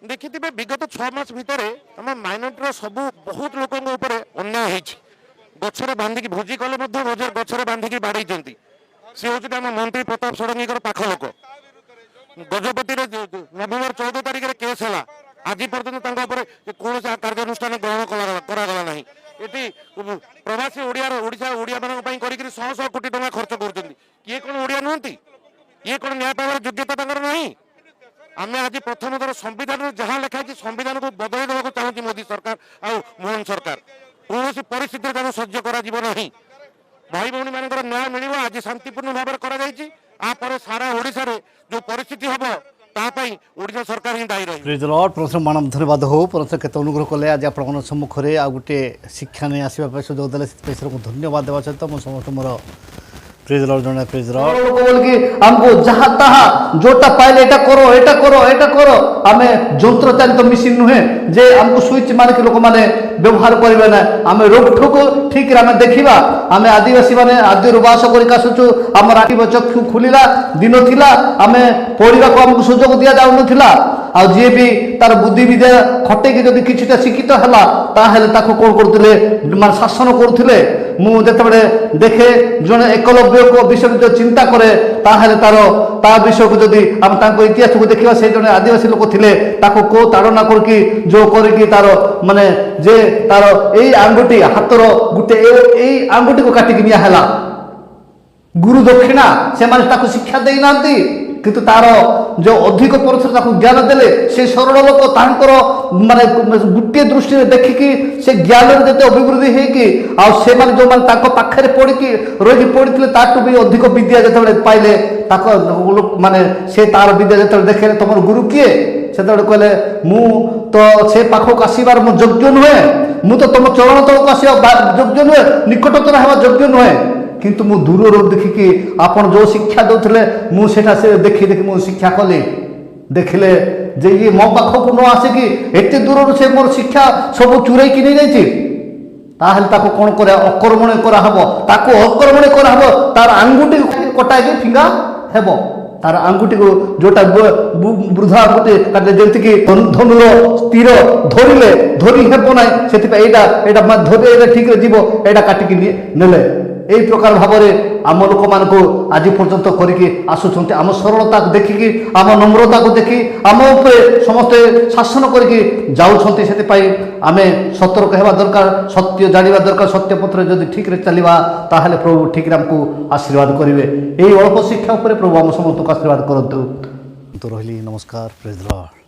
देखिए विगत 6 मास भितर आम माइनोरिटी सब बहुत लोक अन्याय होती गचर बांधिकी भोजी कले गचर बांधिकी बाड़े सी हूँ आम मंत्री प्रताप षडंगी पाख लोक गजपति नवेम्बर 14 तारिख में केस है आज पर्यटन कौन कार्यानुष्ठान ग्रहण करागला ना ये प्रवासी ओडिया मान कर शह शह कोटी टका खर्च कर किए कौन ओडिया नुहति ये कौन न्याय पाइबार योग्यता ना आम आज प्रथम थर संविधान जहाँ लिखाई संविधान को बदल देवा चाहूँगी मोदी सरकार आ मोहन सरकार कौन परिस्थिति सह्य कर भाई भौणी मान न्याय मिल आज शांतिपूर्ण भाव कर सारा ओडिशा जो परिस्थिति हम ओडिशा सरकार ही दायी रही। प्रेज द लॉर्ड परमेश्वर मान धन्यवाद हो परमेश्वर केते अनुग्रह कले आज आपण सम्मुखें आ गोटे शिक्षा नहीं आसवा सुजोग देले को धन्यवाद देवा सहित मुझे समस्त मोर प्रेज द लॉर्ड जने प्रेज द लॉर्ड लोग बोल कि हमको जहां तहां जोटा पाइले एटा करो आमे यंत्र चालित मशीन नुहे जे हमको स्विच मार के लोक माने व्यवहार करबे ना आमे रोकठोक ठीक रे आमे देखिबा आमे आदिवासी माने आदिर वास करी कासुचु हमर आखि चक्षु खुलिला दिन थिला आमे पढ़िबा को हमको सुजोग दिया जाउ नथिला आ जे भी तार बुद्धि विद्या खटे के जदि किछटा शिक्षित हला ताहेले ताको कोन करथिले मान शासन करथिले मु जेतबे देखे जने एकलव्य को विषय जो चिंता करे ताहेले ता विषय को जदि हम ताको इतिहास को देखिबा से जने आदिवासी लोक थिले ताको को ताड़ना करकी जो करकी तार माने जे तार एई आंगुठी हातर गुटे एई आंगुठी को काटी निया हला गुरु दक्षिणा से माने ताको शिक्षा देई नांती किंतु तार जो अधिक परिश्रम ज्ञान देले से सरल लोक तांकर माने गोटे दृष्टि देखिकी से ज्ञान जते अभिवृद्धि हेकी आ से माने जो माने ताको पाखरे पड़की रही पड़थिले ताटू भी अधिक विद्या जते पाइले ताको माने से तार विद्या जते देखे तुम गुरु किए से कहले मु तो से पाखक आसबार मो योग्य नुहे मु तो तुम चरण तक आसवा योग्य नुहे निकटतर हेबा योग्य नुहे किंतु मु दूर देखिकी आपण जो शिक्षा दौले मुझे देखी देखी मु शिक्षा कली देखिले जे ये मो पाखक न आसिकी एते दूर से मोर शिक्षा सब चुराई कि नहीं जाइए ताहले ताको कोन करे अकर्मण्य करा हबो ताको अकर्मण्य करा हबो तार आंगुठी कटा के फिंगा हेबो तार आंगुठी को जोटा वृद्धा आंगुठी काटे जेंति कि धनुर तीर धरिले धरि हेबो नै सेति एटा धरि एटा ठीक रे जीवो एटा काटी कि नेले এই প্রকার ভাবে আম লোক মানুষ আজ পর্যন্ত করিকি আসুচ্ছেন আম সরলতা দেখি আম নম্রতা দেখি আম উপরে সমস্ত শাসন করিকি যাচ্ছেন সেপাই আমি সতর্ক হওয়া দরকার সত্য জাঁয়া দরকার সত্য পথে যদি ঠিক রে চলিবা তাহলে প্রভু ঠিক আমକୁ আশীর্বাদ করিবে এই অল্প শিক্ষা উপরে প্রভু আম সমস্ত আশীর্বাদ করন্তু। তো রহিলি নমস্কার প্রেজ দ লর্ড।